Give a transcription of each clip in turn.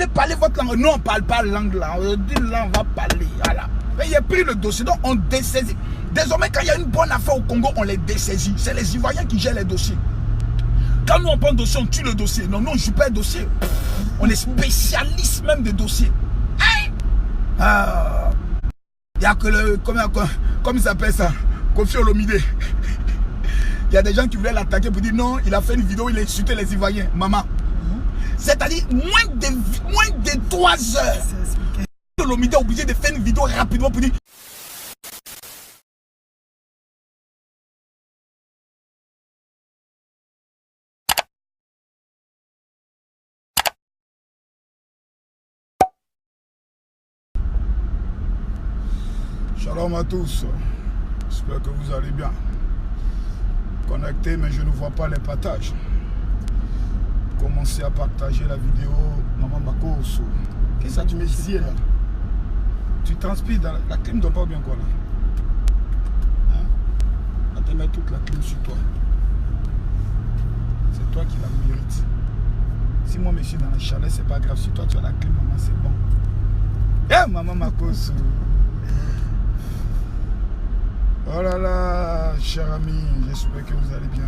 Parler votre langue. Non, on ne parle pas langue là. On dit là, on va parler. Voilà. Mais il a pris le dossier, donc on dessaisit. Désormais, quand il y a une bonne affaire au Congo, on les dessaisit. C'est les Ivoiriens qui gèrent les dossiers. Quand nous on prend un dossier, on tue le dossier. Non, non, je ne joue pas un dossier. On est spécialiste même des dossiers. Ah. Il n'y a que le. Comment il s'appelle ça? Kofi Olomide. Il y a des gens qui voulaient l'attaquer pour dire non, il a fait une vidéo, il a insulté les Ivoiriens. Maman. C'est-à-dire moins de 3 heures. Olomide est obligé de faire une vidéo rapidement pour dire. Shalom à tous. J'espère que vous allez bien. Connecté, mais je ne vois pas les partages. Commencez à partager la vidéo. Maman Makoso. Qu'est-ce que tu mets ici là? Tu transpires dans la clim ne donne pas bien quoi là? Hein? On te met toute la clim sur toi. C'est toi qui la mérites. Si moi je suis dans la chaleur, c'est pas grave. Si toi tu as la clim, maman, c'est bon. Eh maman Makoso. Oh là là, cher ami, j'espère que vous allez bien.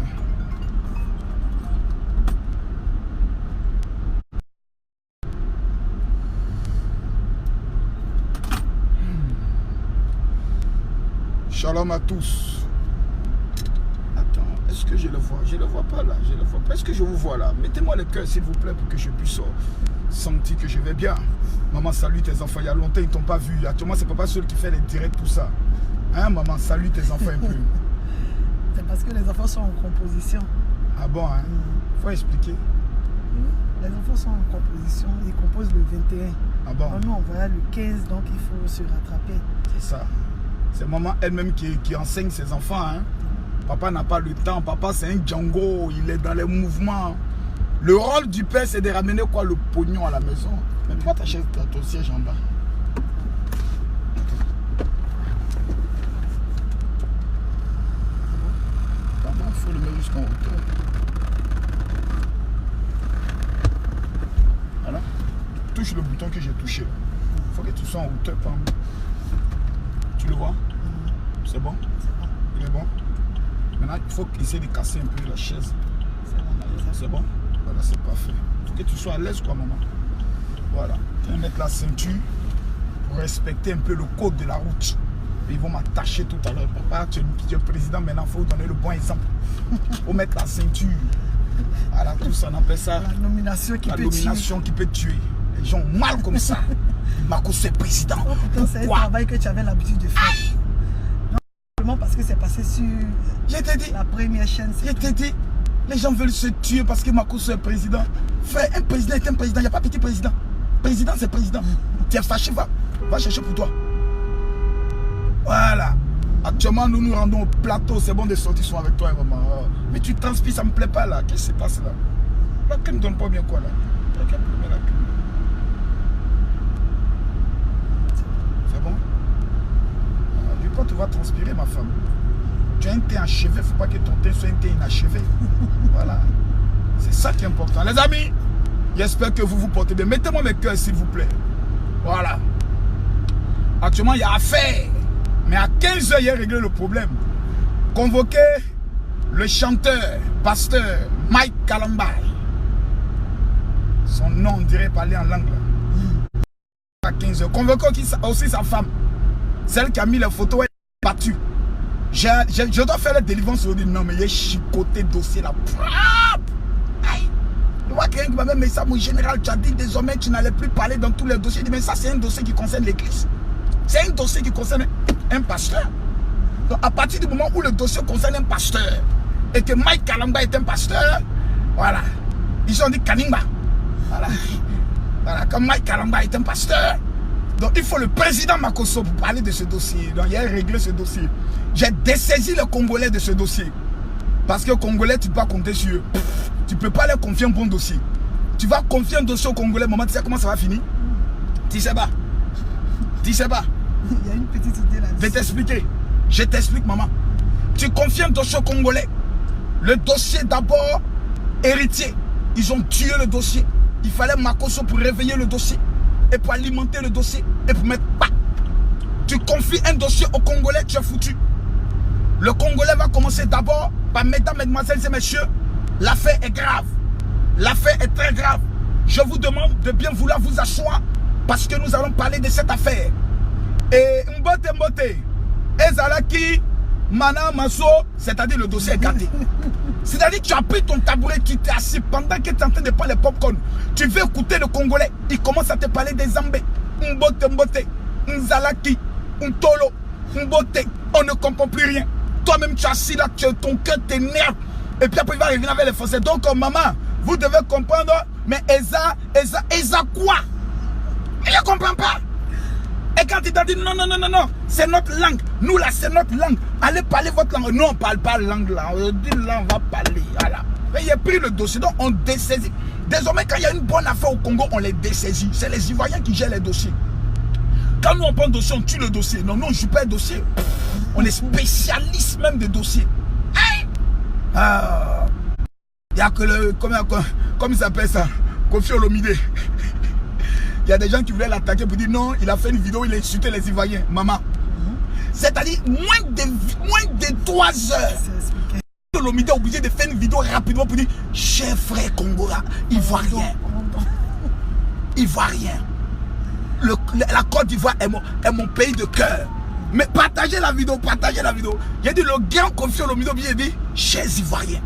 Shalom à tous. Attends, est-ce que je le vois? Je ne le vois pas là, je le vois pas. Est-ce que je vous vois là? Mettez-moi le cœur s'il vous plaît pour que je puisse sentir que je vais bien. Maman, salue tes enfants. Il y a longtemps, ils ne t'ont pas vu. Actuellement, c'est papa seul qui fait les directs, tout ça. Hein, maman, salue tes enfants un peu. C'est parce que les enfants sont en composition. Ah bon, hein? Faut expliquer. Les enfants sont en composition. Ils composent le 21. Ah bon? Nous, on voit le 15, donc il faut se rattraper. C'est ça. C'est maman elle-même qui enseigne ses enfants. Hein? Papa n'a pas le temps. Papa, c'est un Django. Il est dans les mouvements. Le rôle du père, c'est de ramener quoi? Le pognon à la maison. Mais pourquoi t'achètes ton siège en bas? Il faut le mettre jusqu'en hauteur. Voilà. Touche le bouton que j'ai touché. Il faut que tu sois en hauteur. Pam. Tu le vois? C'est bon? Il est bon? Maintenant, il faut essayer de casser un peu la chaise. C'est bon? Voilà, c'est parfait. Il faut que tu sois à l'aise, quoi, maman. Voilà. Tu vas mettre la ceinture pour respecter un peu le code de la route. Ils vont m'attacher tout à l'heure. Papa, tu es président, maintenant il faut donner le bon exemple. Il faut mettre la ceinture. Voilà, tout ça, on appelle ça la nomination qui peut tuer. Les gens mal comme ça. Makoso est président. Oh, pourtant, c'est un travail que tu avais l'habitude de faire. Non seulement parce que c'est passé sur la première chaîne. Je t'ai dit, les gens veulent se tuer parce que Makoso est président. Frère, un président est un président. Il n'y a pas petit président. Président, c'est président. Tu es fâché, va chercher pour toi. Voilà. Actuellement, nous nous rendons au plateau. C'est bon de sortir soin avec toi, maman. Mais tu transpires, ça ne me plaît pas là. Qu'est-ce qui se passe là? La clim ne donne pas bien quoi là? La clim. C'est bon? Du coup, tu vas transpirer, ma femme. Tu as un teint achevé. Il ne faut pas que ton teint soit un teint inachevé. Voilà. C'est ça qui est important. Les amis, j'espère que vous vous portez bien. Mettez-moi mes cœurs, s'il vous plaît. Voilà. Actuellement, il y a affaire. Mais à 15 h, il a réglé le problème. Convoqué le chanteur, pasteur Mike Kalambay. Son nom, on dirait parler en langue. À 15 h. Convoqué aussi sa femme. Celle qui a mis les photos, elle est battue. Je dois faire la délivrance aujourd'hui. Non, mais il est chicoté dossier là. Aïe. Je vois quelqu'un qui m'a même dit ça, mon général, tu as dit désormais tu n'allais plus parler dans tous les dossiers. Mais ça, c'est un dossier qui concerne l'église. C'est un dossier qui concerne un pasteur. Donc, à partir du moment où le dossier concerne un pasteur et que Mike Kalamba est un pasteur, voilà. Ils ont dit Kanimba. Voilà. Voilà. Comme Mike Kalamba est un pasteur, donc il faut le président Makoso pour parler de ce dossier. Donc il a réglé ce dossier. J'ai dessaisi les Congolais de ce dossier. Parce que les Congolais, tu ne peux pas compter sur eux. Tu ne peux pas leur confier un bon dossier. Tu vas confier un dossier aux Congolais, maman, tu sais comment ça va finir? Tu sais pas. Tu sais pas. Il y a une petite idée là. Je vais t'expliquer. Je t'explique, maman. Tu confies un dossier aux Congolais. Le dossier d'abord héritier. Ils ont tué le dossier. Il fallait Makosso pour réveiller le dossier. Et pour alimenter le dossier. Et pour mettre... Tu confies un dossier au Congolais, tu es foutu. Le Congolais va commencer d'abord par mesdames, mesdemoiselles et messieurs, l'affaire est grave. L'affaire est très grave. Je vous demande de bien vouloir vous asseoir parce que nous allons parler de cette affaire. Et Mbote, Ezalaki, Mana Maso, c'est-à-dire le dossier est gâté. C'est-à-dire que tu as pris ton tabouret, tu t'es assis pendant que tu es en train de prendre les popcorn. Tu veux écouter le Congolais. Il commence à te parler des Zambé. Mbote, Nzalaki, Ntolo, Mbote. On ne comprend plus rien. Toi-même, tu es assis là, ton cœur t'énerve. Et puis après, il va revenir avec les Français. Donc, maman, vous devez comprendre. Mais Eza quoi? Il ne comprend pas. Et quand il t'a dit non, c'est notre langue. Nous là, c'est notre langue. Allez parler votre langue. Non, on ne parle pas langue là. On dit là, on va parler. Voilà. Mais il a pris le dossier, donc on dessaisit. Désormais, quand il y a une bonne affaire au Congo, on les dessaisit. C'est les Ivoiriens qui gèrent les dossiers. Quand nous on prend le dossier, on tue le dossier. Non, je ne joue pas le dossier. On est spécialiste même des dossiers. Il y a que le... Comment il s'appelle ça? Kofi Olomide. Il y a des gens qui voulaient l'attaquer pour dire non, il a fait une vidéo, il a insulté les Ivoiriens. Maman. C'est-à-dire moins de 3 heures. Olomide est obligé de faire une vidéo rapidement pour dire cher frère Congolais, Ivoirien. Ivoirien. La Côte d'Ivoire est mon pays de cœur. Mais partagez la vidéo, J'ai dit le grand Kofi Olomide, j'ai dit chers Ivoiriens.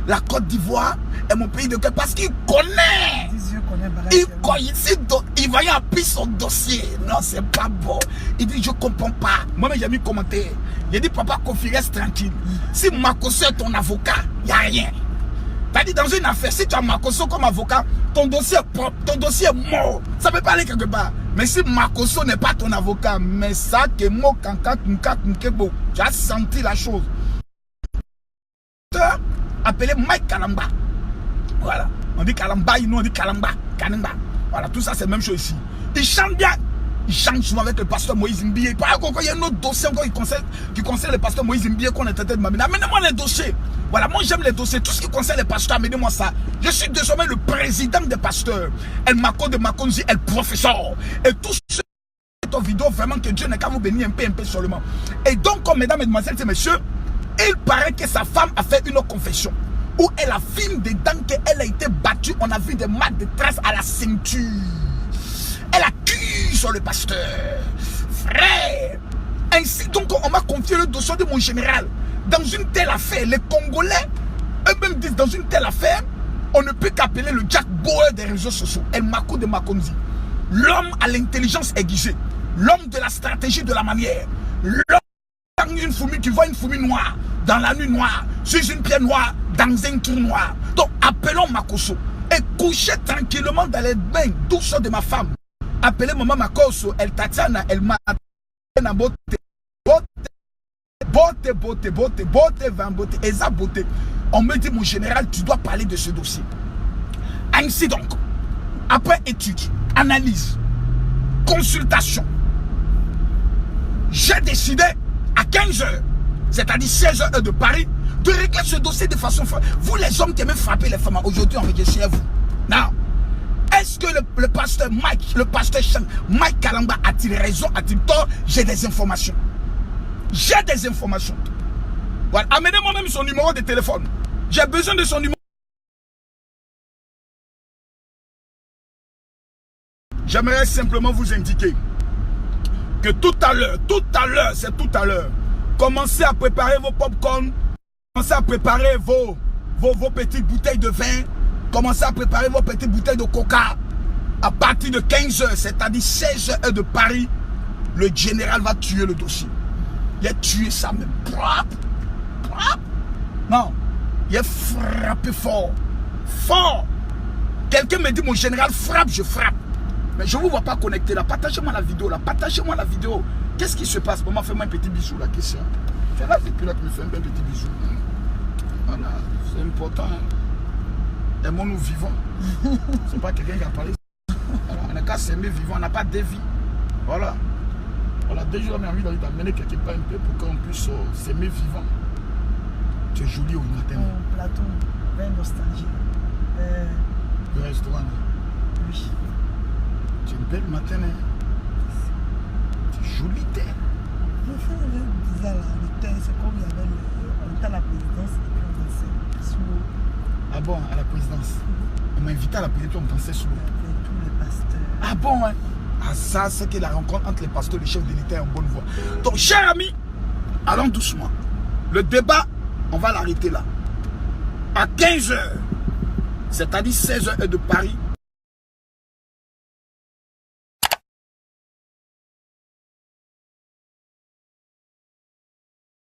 La Côte d'Ivoire est mon pays de cœur parce qu'il connaît. Ivoirien a pris son dossier. Non, c'est pas bon. Il dit, je comprends pas. Moi-même, j'ai mis commentaire. J'ai dit, papa, Kofi, reste tranquille. Si Makosso est ton avocat, il n'y a rien. T'as dit, dans une affaire, si tu as Makosso comme avocat, ton dossier est propre, ton dossier est mort. Ça peut pas aller quelque part. Mais si Makosso n'est pas ton avocat, mais ça, que mo, kanka, tu as senti la chose. Appelé Mike Kalamba. Voilà. On dit Kalamba, nous on dit Kalamba. Kanimba. Voilà, tout ça c'est la même chose ici. Il chante bien. Il chante souvent avec le pasteur Moïse Mbie. Par exemple, il y a un autre dossier encore qui concerne le pasteur Moïse Mbie qu'on est traité de m'amener. Amenez-moi les dossiers. Voilà, moi j'aime les dossiers. Tout ce qui concerne les pasteurs, amenez-moi ça. Je suis désormais le président des pasteurs. El Mako de Makonzi, el professeur. Et tout ce vidéo, vraiment que Dieu n'est qu'à vous bénir un peu seulement. Et donc, comme mesdames, mesdemoiselles et messieurs, il paraît que sa femme a fait une confession où elle affirme dedans qu'elle a été battue. On a vu des marques de traces à la ceinture. Elle accuse le pasteur. Frère, ainsi donc on m'a confié le dossier de mon général. Dans une telle affaire, les Congolais eux-mêmes disent dans une telle affaire, on ne peut qu'appeler le Jack Bauer des réseaux sociaux, El Mako de Makonzi. L'homme à l'intelligence aiguisée, l'homme de la stratégie, de la manière, l'homme une fourmi, tu vois une fourmi noire dans la nuit noire, sur une pierre noire, dans un trou noir. Donc appelons Makosso et couchez tranquillement dans les bains douces de ma femme. Appelez maman Makosso, elle Tatiana, elle m'a beauté, eza beauté. On me dit mon général, tu dois parler de ce dossier. Ainsi donc, après étude, analyse, consultation, j'ai décidé à 15 h, c'est-à-dire 16 h de Paris, de régler ce dossier de façon forte. Vous les hommes qui aimez frapper les femmes, aujourd'hui on regarde chez vous. Non. Est-ce que le pasteur Mike, le pasteur Mike Kalamba a-t-il raison, a-t-il tort? J'ai des informations. J'ai des informations. Voilà. Amenez-moi même son numéro de téléphone. J'ai besoin de son numéro. J'aimerais simplement vous indiquer que tout à l'heure, c'est tout à l'heure, commencez à préparer vos popcorn, commencez à préparer vos petites bouteilles de vin, commencez à préparer vos petites bouteilles de coca. À partir de 15 h, c'est-à-dire 16 h de Paris, le général va tuer le dossier. Il a tué ça même. Non, il a frappé fort. Fort. Quelqu'un me dit mon général frappe, je frappe. Mais je ne vous vois pas connecté là. Partagez-moi la vidéo là. Partagez-moi la vidéo. Qu'est-ce qui se passe? Maman, fais-moi un petit bisou là. Qu'est-ce que c'est? Fais là, et puis là, tu me fais un petit bisou. Voilà, c'est important. Aimons-nous vivants. C'est pas quelqu'un qui a parlé. Voilà, on n'a qu'à s'aimer vivant. On n'a pas de vie. Voilà. Voilà, déjà, on a envie d'amener quelque part un peu pour qu'on puisse s'aimer vivant. Tu es joli au matin. Plateau, 20 nostalgie. Le restaurant. Oui. Tu es une belle matin. Tu es jolie tête. Je disais là, le thé, c'est comme il y avait on était à la présidence et puis on dansait sous l'eau. Ah bon, à la présidence. On m'a invité à la présidence, on dansait sous l'eau. Avec tous les pasteurs. Ah bon, hein? Ah ça, c'est que la rencontre entre les pasteurs et les chefs de l'État est en bonne voie. Donc, chers amis, allons doucement. Le débat, on va l'arrêter là. À 15h, c'est-à-dire 16h de Paris,